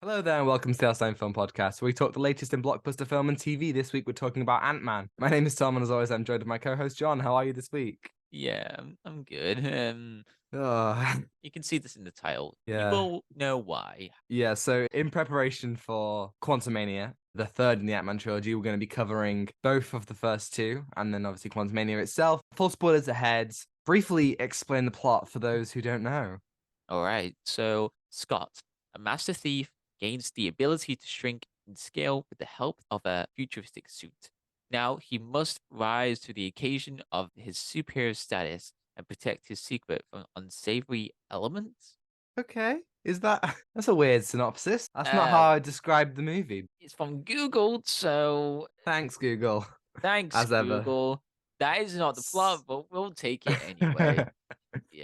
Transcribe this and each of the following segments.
Hello there, and welcome to the Outstanding Film Podcast, where we talk the latest in blockbuster film and TV. This week, we're talking about Ant-Man. My name is Tom, and as always, I'm joined by my co-host John. How are you this week? Yeah, I'm good. Oh, You can see this in the title. You yeah. will know why. Yeah, so in preparation for Quantumania, the third in the Ant-Man trilogy, we're going to be covering both of the first two, and then obviously Quantumania itself. Full spoilers ahead. Briefly explain the plot for those who don't know. All right. So Scott, a master thief, gains the ability to shrink in scale with the help of a futuristic suit. Now he must rise to the occasion of his superior status and protect his secret from unsavory elements. Okay, is that... That's a weird synopsis. That's not how Uh, I described the movie. it's from Google, so Thanks, Google, thanks, as ever. Google. That is not the plot, but we'll take it anyway.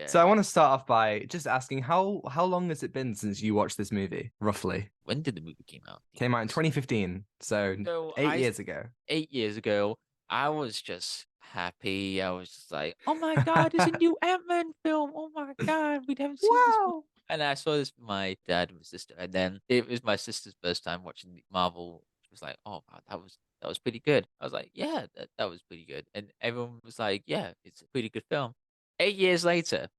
So I Yeah. want to start off by just asking how long has it been since you watched this movie, roughly? When did the movie came out? I think Came it out in was 2015, so so 8 years ago. 8 years ago. I was just happy. I was just like, "Oh my god, there's a new Ant-Man film! Oh my god, we haven't seen this before." Wow. And I saw this with my dad and my sister, and then it was my sister's first time watching the Marvel. She was like, "Oh wow, that was pretty good." I was like, "Yeah, that was pretty good," and everyone was like, "Yeah, it's a pretty good film." 8 years later,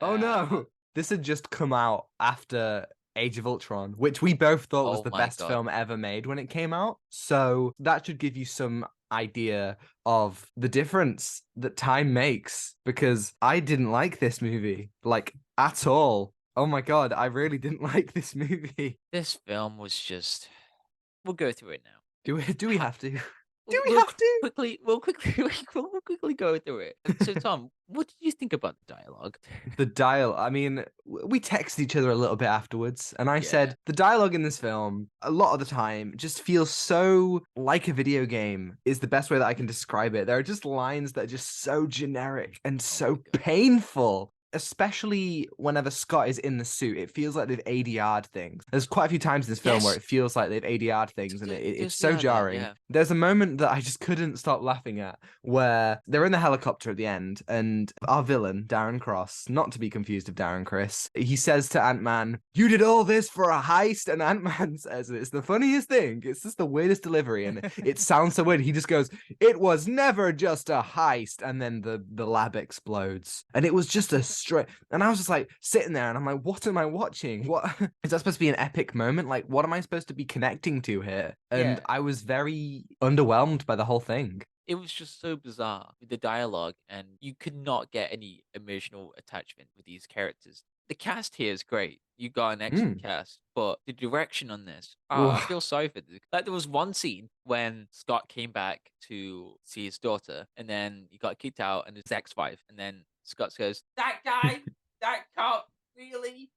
Oh uh, no. This had just come out after Age of Ultron, which we both thought was oh the my best god, film ever made when it came out. So that should give you some idea of the difference that time makes, because I didn't like this movie, like, at all. Oh my God, I really didn't like this movie. this film was just. We'll go through it now. Do we have to? Do We'll, we we'll have qu- to? quickly we'll quickly go through it. So Tom, what did you think about the dialogue? The dialogue, I mean, we texted each other a little bit afterwards, and I Yeah. said the dialogue in this film, a lot of the time, just feels so like a video game, is the best way that I can describe it. There are just lines that are just so generic and Oh my so god. painful. Especially whenever Scott is in the suit, it feels like they've ADR'd things. There's quite a few times in this film where Yes. it feels like they've ADR'd things, and it's Just so the idea. jarring. Yeah. There's a moment that I just couldn't stop laughing at, where they're in the helicopter at the end, and our villain, Darren Cross, not to be confused with Darren Criss, he says to Ant-Man, "You did all this for a heist?" And Ant-Man says, "It's the funniest thing. It's just the weirdest delivery, and it sounds so weird." He just goes, "It was never just a heist," and then the lab explodes. And it was just a straight, and I was just like sitting there, and I'm like, what am I watching? What is that supposed to be an epic moment? Like, what am I supposed to be connecting to here? And Yeah. I was very underwhelmed by the whole thing. It was just so bizarre with the dialogue, and you could not get any emotional attachment with these characters. The cast here is great. You got an excellent Mm. cast, but the direction on this, I Oof. feel sorry for this. Like there was one scene when Scott came back to see his daughter, and then he got kicked out, and his ex-wife, and then Scott goes, "That guy, that cop, really?"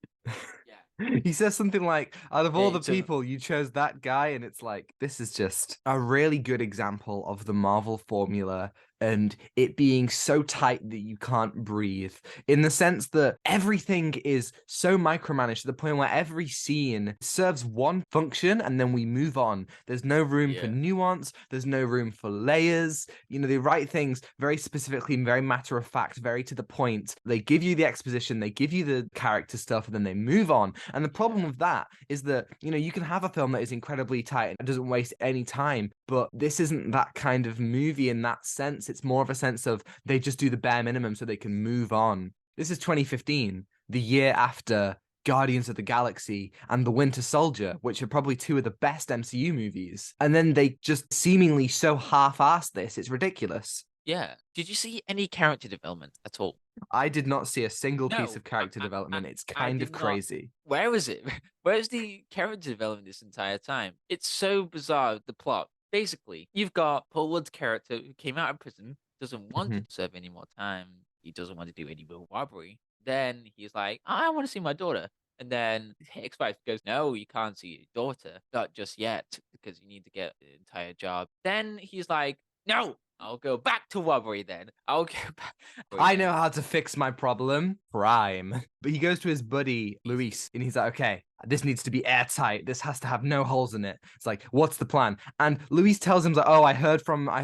Yeah, He says something like, out of all the it just people, you chose that guy. And it's like, this is just a really good example of the Marvel formula and it being so tight that you can't breathe. In the sense that everything is so micromanaged to the point where every scene serves one function and then we move on. There's no room for yeah, nuance, there's no room for layers. You know, they write things very specifically and very matter of fact, very to the point. They give you the exposition, they give you the character stuff, and then they move on. And the problem yeah. with that is that, you know, you can have a film that is incredibly tight and doesn't waste any time, but this isn't that kind of movie in that sense. It's more of a sense of they just do the bare minimum so they can move on. This is 2015, the year after Guardians of the Galaxy and The Winter Soldier, which are probably two of the best MCU movies. And then they just seemingly so half-assed this. It's ridiculous. Yeah. Did you see any character development at all? I did not see a single piece No, of character development. It's I kind did of not. crazy. Where is it? Where's the character development this entire time? It's so bizarre, the plot. Basically, you've got Paul Rudd's character who came out of prison, doesn't want to Mhm. serve any more time. He doesn't want to do any more robbery. Then he's like, I want to see my daughter. And then his ex-wife goes, no, you can't see your daughter. Not just yet, because you need to get the entire job. Then he's like, no, I'll go back to robbery then. I'll go back to robbery I then. know how to fix my problem. Crime. But he goes to his buddy Easy. Luis and he's like, okay, this needs to be airtight. This has to have no holes in it. It's like, what's the plan? And Luis tells him, like, oh,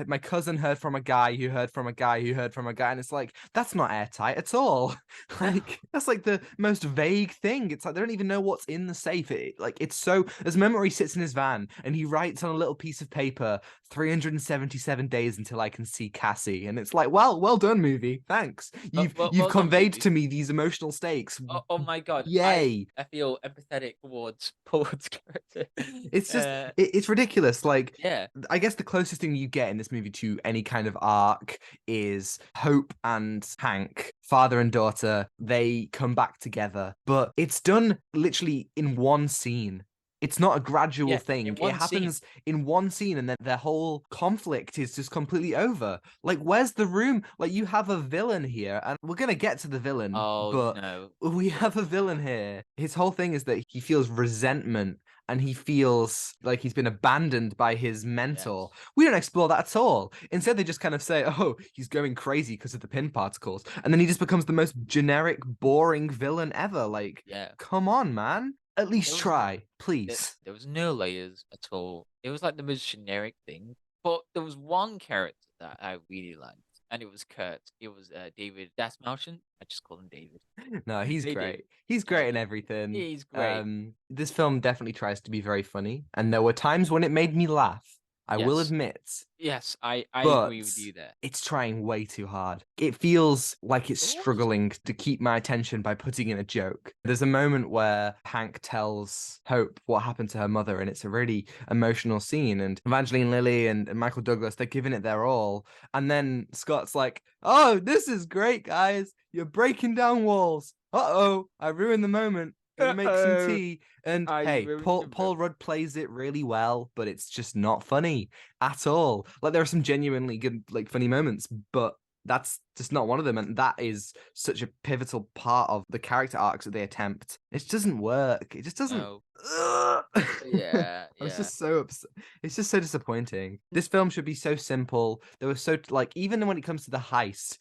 my cousin heard from a guy who heard from a guy who heard from a guy. And it's like, that's not airtight at all. No. Like, that's like the most vague thing. It's like, they don't even know what's in the safe. It's so, as Memory sits in his van and he writes on a little piece of paper, 377 days until I can see Cassie. And it's like, well done, movie. Thanks. You've Well done, conveyed movie. to me these emotional stakes. Oh my god, Yay. I feel empathetic towards Paul's character. It's just Uh, it's ridiculous. Like, yeah, I guess the closest thing you get in this movie to any kind of arc is Hope and Hank, father and daughter. They come back together, but it's done literally in one scene. It's not a gradual yeah, thing. in It one scene. happens in one scene, and then their whole conflict is just completely over. Like, where's the room? Like, you have a villain here, and we're gonna get to the villain, Oh but no. we have a villain here. His whole thing is that he feels resentment and he feels like he's been abandoned by his mentor. Yes. We don't explore that at all. Instead, they just kind of say, oh, he's going crazy because of the pin particles. And then he just becomes the most generic, boring villain ever. Like, Yeah. come on, man. At There least was try, there, please. there was no layers at all. It was like the most generic thing. But there was one character that I really liked, and it was Kurt. It was David Dasmalchian. I just call him David. No, he's Hey, David. great. He's Yeah, great in everything. he's great. This film definitely tries to be very funny, and there were times when it made me laugh. I will Yes. admit. Yes, I But agree with you there. it's trying way too hard. It feels like it's But also, struggling to keep my attention by putting in a joke. There's a moment where Hank tells Hope what happened to her mother, and it's a really emotional scene. And Evangeline Lilly and Michael Douglas, they're giving it their all. And then Scott's like, oh, this is great, guys. You're breaking down walls. Uh-oh, I ruined the moment. Gonna make some uh-oh, tea. And I hey, ruined the Paul Rudd plays it really well, but it's just not funny at all. Like, there are some genuinely good, like, funny moments, but that's just not one of them. And that is such a pivotal part of the character arcs that they attempt. It just doesn't work. It just doesn't. No. Ugh. Yeah, I was yeah. just so upset. It's just so disappointing. This film should be so simple. There was so, like, even when it comes to the heist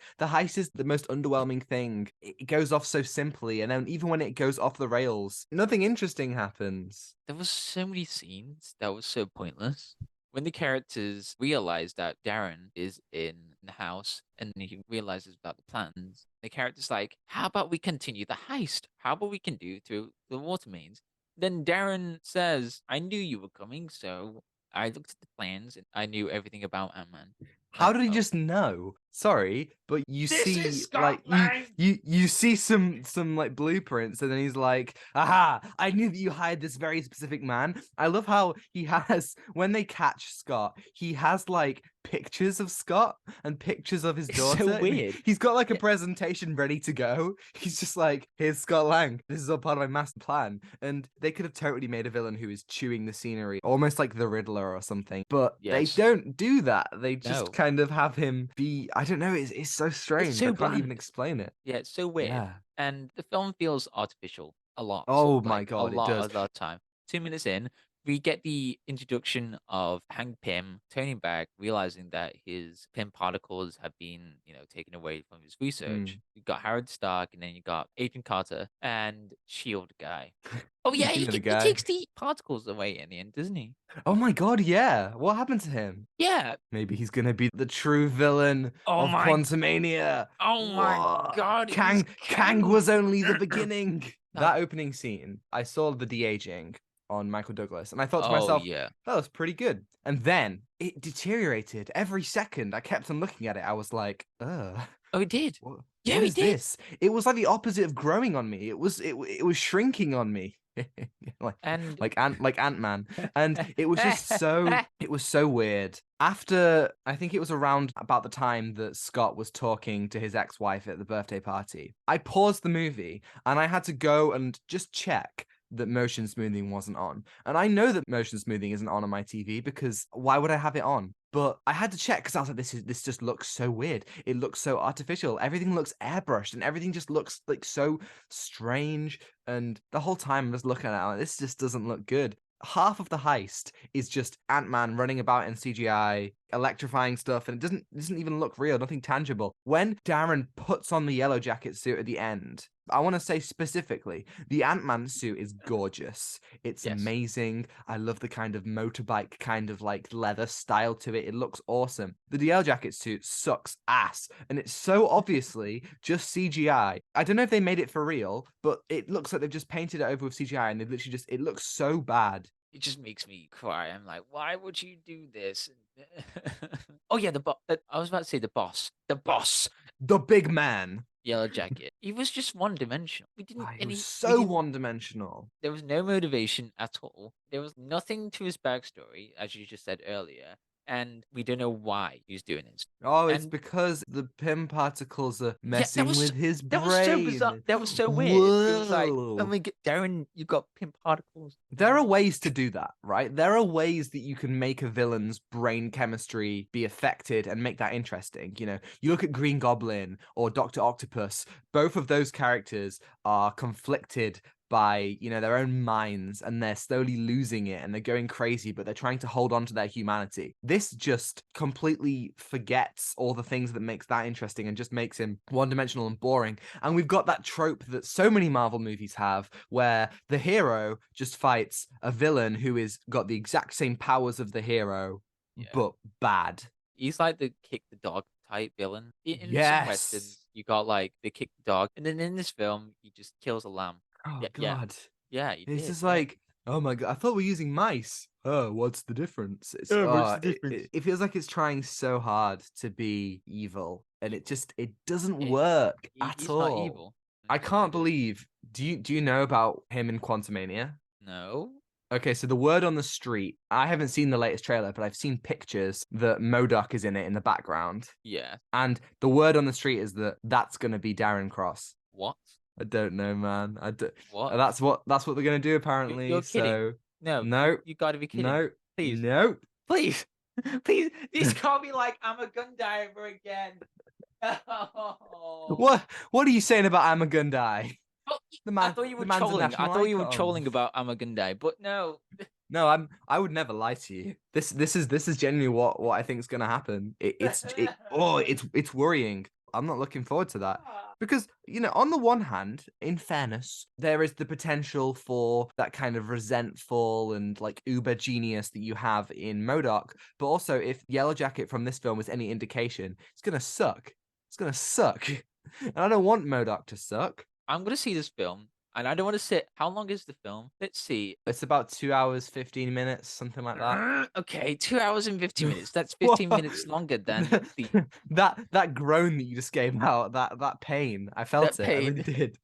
is the most underwhelming thing. It goes off so simply, and then even when it goes off the rails, nothing interesting happens. There was so many scenes that was so pointless. When the characters realize that Darren is in the house and he realizes about the plans, the character's like, how about we continue the heist? How about we can do through the water mains? Then Darren says, I knew you were coming, so I looked at the plans and I knew everything about Ant-Man. How Like, did he oh, just know? Sorry, but you this is see, like, Scott Lang! you see some like blueprints, and then he's like, "Aha! I knew that you hired this very specific man." I love how he has, when they catch Scott, he has like pictures of Scott and pictures of his It's so daughter. And weird. he's got like a Yeah. presentation ready to go. He's just like, "Here's Scott Lang. This is all part of my master plan." And they could have totally made a villain who is chewing the scenery, almost like the Riddler or something. But they Yes. don't do that. They just No. kind of have him be, I don't know, it's so strange. so I can't even bland. explain it. Yeah, it's so weird. Yeah. And the film feels artificial a lot. Oh my Like God, it does. a lot of time. 2 minutes in, we get the introduction of Hank Pym turning back, realizing that his Pym particles have been, taken away from his research. Mm. You got Howard Stark, and then you got Agent Carter and Shield guy. Oh yeah, You know the he guy. takes the particles away in the end, doesn't he? Oh my God, yeah. What happened to him? Yeah. Maybe he's gonna be the true villain Oh of my. Quantumania. Oh my What? God. He's Kang was only the beginning. That- That opening scene, I saw the de-aging on Michael Douglas, and I thought to Oh myself, yeah. that was pretty good. And then it deteriorated every second. I kept on looking at it. I was like, ugh. Oh, it did. What, Yeah, what he is did. this? It was like the opposite of growing on me. It was shrinking on me. like And like Ant-Man. And it was just so weird. After, I think it was around about the time that Scott was talking to his ex-wife at the birthday party, I paused the movie and I had to go and just check that motion smoothing wasn't on. And I know that motion smoothing isn't on my TV because why would I have it on? But I had to check because I was like, this just looks so weird. It looks so artificial. Everything looks airbrushed and everything just looks like so strange. And the whole time I'm just looking at it, like, this just doesn't look good. Half of the heist is just Ant-Man running about in CGI, electrifying stuff, and it doesn't even look real, nothing tangible. When Darren puts on the yellow jacket suit at the end, I want to say specifically, the Ant-Man suit is gorgeous. It's Yes. amazing. I love the kind of motorbike kind of like leather style to it. It looks awesome. The DL jacket suit sucks ass, and it's so obviously just CGI. I don't know if they made it for real, but it looks like they've just painted it over with CGI, and they've literally just, it looks so bad. It just makes me cry. I'm like, why would you do this? Oh yeah, I was about to say the boss. The boss. The big man. Yellow Jacket. He was just one dimensional. We didn't He was we so didn't one-dimensional. there was no motivation at all. There was nothing to his backstory, as you just said earlier, and we don't know why he's doing this. Oh, it's And because the Pym particles are yeah, messing with his that was so bizarre. brain. That was so weird. It was like, oh Whoa. my god, Darren, you got pimp particles. There are ways to do that, right? There are ways that you can make a villain's brain chemistry be affected and make that interesting. You know, you look at Green Goblin or Dr. Octopus, both of those characters are conflicted by, you know, their own minds, and they're slowly losing it and they're going crazy, but they're trying to hold on to their humanity. This just completely forgets all the things that makes that interesting and just makes him one-dimensional and boring. And we've got that trope that so many Marvel movies have, where the hero just fights a villain who is got the exact same powers of the hero, Yeah. but bad. He's like the kick the dog type villain. In some Yes. westerns, you got like the kick the dog, and then in this film, he just kills a lamb. Oh Yeah, God. yeah, he It's did. just Yeah. like, oh my God, I thought we were using mice. Oh, what's the difference? It's, what's the difference? It feels like it's trying so hard to be evil, and it doesn't It- work at he's all. not evil. I can't It- believe. Do you know about him in Quantumania? No. Okay, so the word on the street, I haven't seen the latest trailer, but I've seen pictures that MODOK is in it in the background. Yeah. And the word on the street is that that's going to be Darren Cross. What? I don't know, man. What? That's what they're going to do apparently. You're kidding. So No. no, You gotta be kidding. no, Please. no. Please. Please. This can't be like I'm a gun diver again. What are you saying about Amagundai? Oh, The man, I thought you were the man's a trolling. I national thought you were icon. trolling about Amagundai, but no. No, I would never lie to you. This is genuinely what I think is gonna happen. It's worrying. I'm not looking forward to that. Because, you know, on the one hand, in fairness, there is the potential for that kind of resentful and like uber genius that you have in MODOK. But also, if Yellow Jacket from this film is any indication, it's gonna suck. It's gonna suck. And I don't want MODOK to suck. I'm gonna see this film, and I don't want to sit. How long is the film? Let's see. It's about 2 hours, 15 minutes, something like that. Okay, 2 hours and 50 minutes. That's What? 15 minutes longer than the that groan that you just gave out, that pain, I felt that it. I really pain. did.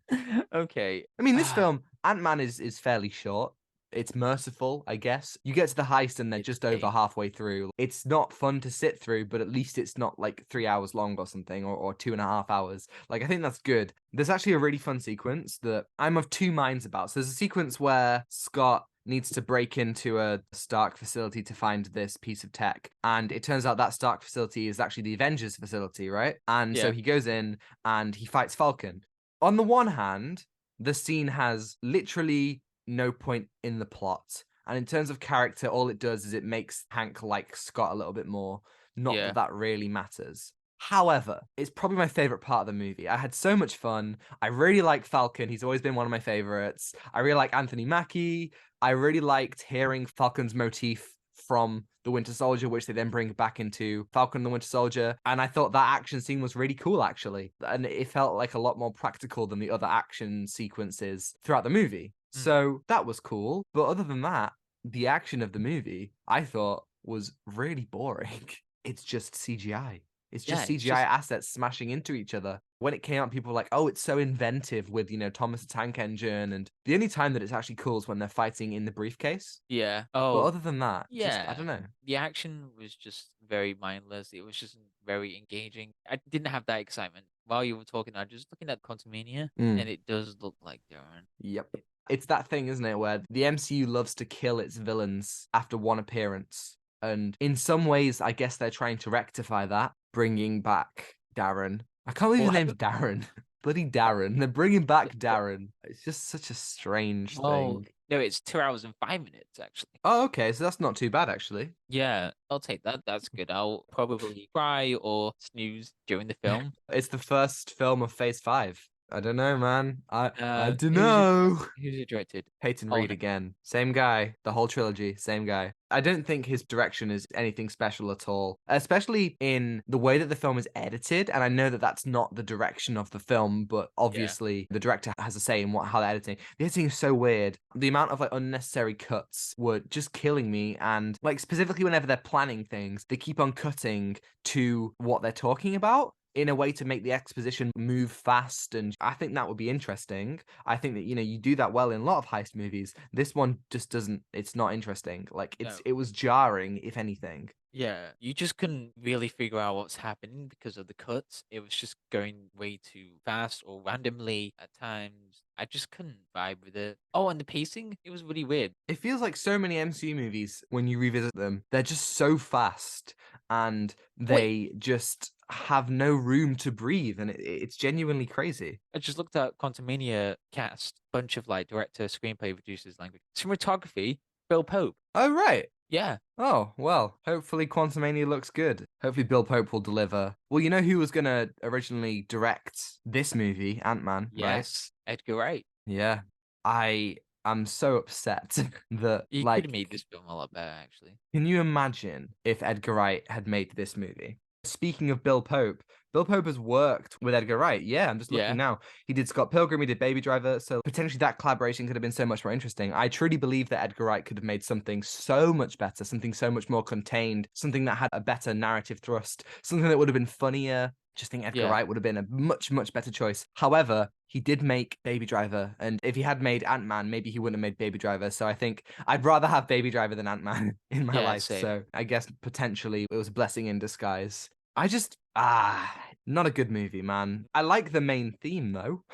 Okay. I mean, this film, Ant-Man is fairly short. It's merciful, I guess. You get to the heist and they're It's just over game. halfway through. It's not fun to sit through, but at least it's not like 3 hours long or something, or 2.5 hours. Like, I think that's good. There's actually a really fun sequence that I'm of two minds about. So there's a sequence where Scott needs to break into a Stark facility to find this piece of tech. And it turns out that Stark facility is actually the Avengers facility, right? And so Yeah. he goes in and he fights Falcon. On the one hand, the scene has literally no point in the plot. And in terms of character, all it does is it makes Hank like Scott a little bit more. Not Yeah. that that really matters. However, it's probably my favorite part of the movie. I had so much fun. I really like Falcon. He's always been one of my favorites. I really like Anthony Mackie. I really liked hearing Falcon's motif from the Winter Soldier, which they then bring back into Falcon and the Winter Soldier. And I thought that action scene was really cool, actually. And it felt like a lot more practical than the other action sequences throughout the movie. So that was cool. But other than that, the action of the movie, I thought, was really boring. It's just CGI. It's just Yeah, it's CGI assets smashing into each other. When it came out, people were like, oh, it's so inventive with, you know, Thomas the Tank Engine. And the only time that it's actually cool is when they're fighting in the briefcase. Yeah. But Oh, other than that, just, I yeah. don't know. The action was just very mindless. It was just very engaging. I didn't have that excitement. While you were talking, I was just looking at Quantumania, and it does look like Darren. Yep. It's that thing, isn't it, where the MCU loves to kill its villains after one appearance. And in some ways, I guess they're trying to rectify that, bringing back Darren. I can't believe his What? name's Darren. Bloody Darren. They're bringing back Darren. It's just such a strange Oh, thing. no, it's 2 hours and 5 minutes, actually. Oh, okay. So that's not too bad, actually. Yeah, I'll take that. That's good. I'll probably cry or snooze during the film. It's the first film of Phase 5. I don't know, man. I don't Who's it? know. Who's it directed? Peyton Oh Reed no. again. Same guy. The whole trilogy, same guy. I don't think his direction is anything special at all, especially in the way that the film is edited. And I know that that's not the direction of the film, but Yeah. obviously the director has a say in how they're editing. The editing is so weird. The amount of like unnecessary cuts were just killing me. And like specifically whenever they're planning things, they keep on cutting to what they're talking about in a way to make the exposition move fast. And I think that would be interesting. I think that, you do that well in a lot of heist movies. This one just doesn't, it's not interesting. Like No. it was jarring, if anything. Yeah, you just couldn't really figure out what's happening because of the cuts. It was just going way too fast or randomly at times. I just couldn't vibe with it. Oh, and the pacing, it was really weird. It feels like so many MCU movies, when you revisit them, they're just so fast and Wait, they just have no room to breathe. And it's genuinely crazy. I just looked at Quantumania cast, bunch of like director, screenplay producers, language, cinematography, Bill Pope. Oh, right. Yeah, Oh, well, hopefully Quantumania looks good. Hopefully Bill Pope will deliver. Well, you know who was going to originally direct this movie, Ant-Man, right? yes, Edgar Wright. Yeah. I am so upset that, He could like, have made this film a lot better, actually. can you imagine if Edgar Wright had made this movie? Speaking of Bill Pope has worked with Edgar Wright. Yeah, I'm just Yeah, looking now. He did Scott Pilgrim, he did Baby Driver, so potentially that collaboration could have been so much more interesting. I truly believe that Edgar Wright could have made something so much better, something so much more contained, something that had a better narrative thrust, something that would have been funnier. Just think Edgar yeah, Wright would have been a much, much better choice. However, he did make Baby Driver, and if he had made Ant-Man, maybe he wouldn't have made Baby Driver. So I think I'd rather have Baby Driver than Ant-Man in my yeah, life. same. So I guess potentially it was a blessing in disguise. I just not a good movie, man. I like the main theme though.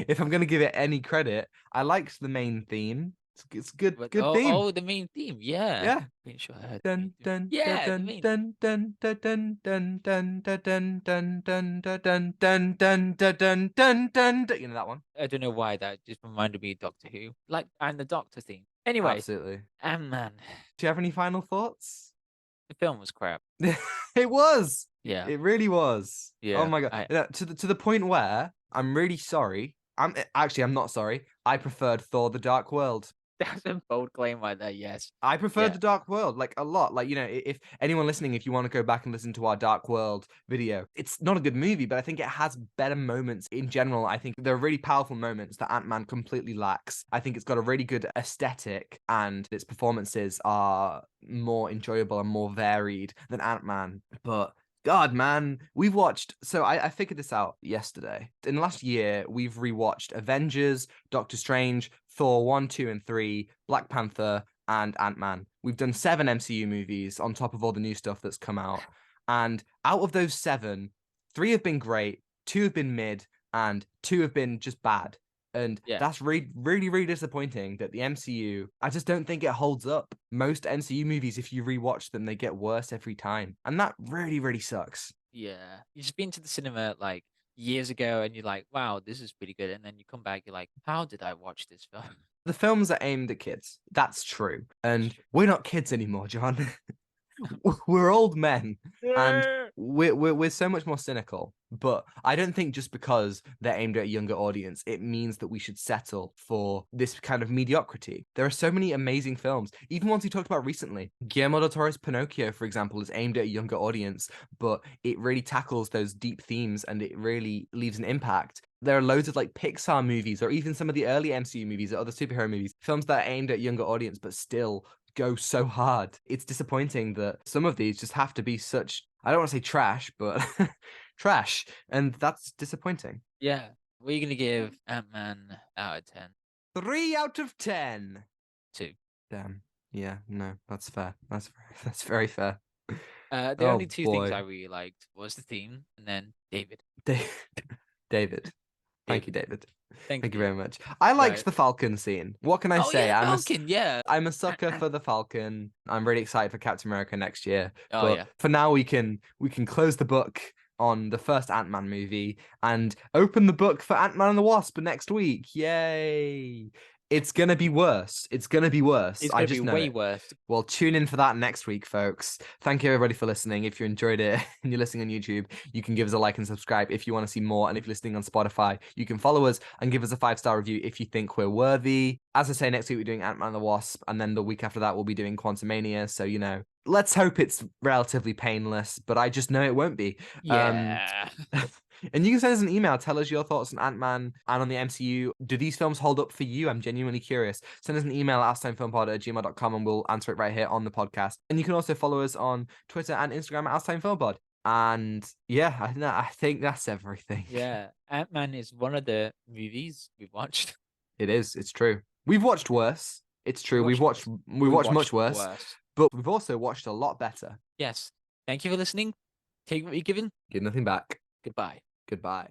If I'm gonna give it any credit, I liked the main theme. It's good, But good theme. the main theme, yeah. Yeah. Pretty sure I heard the main Dun theme. dun dun Yeah, the dun main. dun dun dun dun dun dun dun dun dun dun dun dun dun dun dun dun dun. You know that one? I don't know why that just reminded me of Doctor Who. Like, and the Doctor theme. Anyway, Absolutely. Ant-Man. Do you have any final thoughts? The film was crap. It was. Yeah, It really was. Oh yeah. my god. I To the point where I'm really sorry. I'm not sorry. I preferred Thor: The Dark World. That's a bold claim right there. Yes. I preferred Yeah. The Dark World like a lot. Like, if anyone listening, if you want to go back and listen to our Dark World video, it's not a good movie, but I think it has better moments in general. I think there are really powerful moments that Ant-Man completely lacks. I think it's got a really good aesthetic and its performances are more enjoyable and more varied than Ant-Man. But God, man, we've watched. So I figured this out yesterday. In the last year, we've rewatched Avengers, Doctor Strange, Thor 1, 2, and 3, Black Panther, and Ant-Man. We've done 7 MCU movies on top of all the new stuff that's come out. And out of those 7, 3 have been great, 2 have been mid, and 2 have been just bad. And Yeah. that's really, really, really disappointing that the MCU, I just don't think it holds up. Most MCU movies, if you rewatch them, they get worse every time. And that really, really sucks. Yeah. You just been to the cinema like years ago and you're like, wow, this is pretty good. And then you come back, you're like, how did I watch this film? The films are aimed at kids. That's true. That's And true. we're not kids anymore, John. We're old men, and Yeah. we're so much more cynical. But I don't think just because they're aimed at a younger audience, it means that we should settle for this kind of mediocrity. There are so many amazing films, even ones we talked about recently. Guillermo del Toro's Pinocchio, for example, is aimed at a younger audience, but it really tackles those deep themes and it really leaves an impact. There are loads of like Pixar movies or even some of the early MCU movies or other superhero movies, films that are aimed at younger audience, but still go so hard. It's disappointing that some of these just have to be such, I don't want to say trash, but trash. And that's disappointing. Yeah. What are you gonna give Ant-Man out of 10? 3 out of 10. 2. Damn. Yeah, no, that's fair. That's very fair. The Oh only two things I boy. really liked was the theme and then David. Da- David. Thank you, David. David. Thank Thank you you. very much. I liked Right. the Falcon scene. What can I Oh say? yeah, Falcon, yeah. I'm a sucker for the Falcon. I'm really excited for Captain America next year. Oh But yeah. for now, we can close the book on the first Ant-Man movie and open the book for Ant-Man and the Wasp next week. Yay! It's gonna be worse. It's gonna be worse. It's I gonna just be know way it. worse. Well, tune in for that next week, folks. Thank you everybody for listening. If you enjoyed it and you're listening on YouTube, you can give us a like and subscribe if you want to see more. And if you're listening on Spotify, you can follow us and give us a 5-star review if you think we're worthy. As I say, next week we're doing Ant-Man and the Wasp, and then the week after that we'll be doing Quantumania. So, let's hope it's relatively painless, but I just know it won't be. Yeah. And you can send us an email. Tell us your thoughts on Ant-Man and on the MCU. Do these films hold up for you? I'm genuinely curious. Send us an email at outstandfilmpod@gmail.com and we'll answer it right here on the podcast. And you can also follow us on Twitter and Instagram at outstandfilmpod. And yeah, I think that's everything. Yeah. Ant-Man is one of the movies we've watched. It is. It's true. We've watched worse. It's true. We've watched much worse, but we've also watched a lot better. Yes. Thank you for listening. Take what you're given. Give nothing back. Goodbye. Goodbye.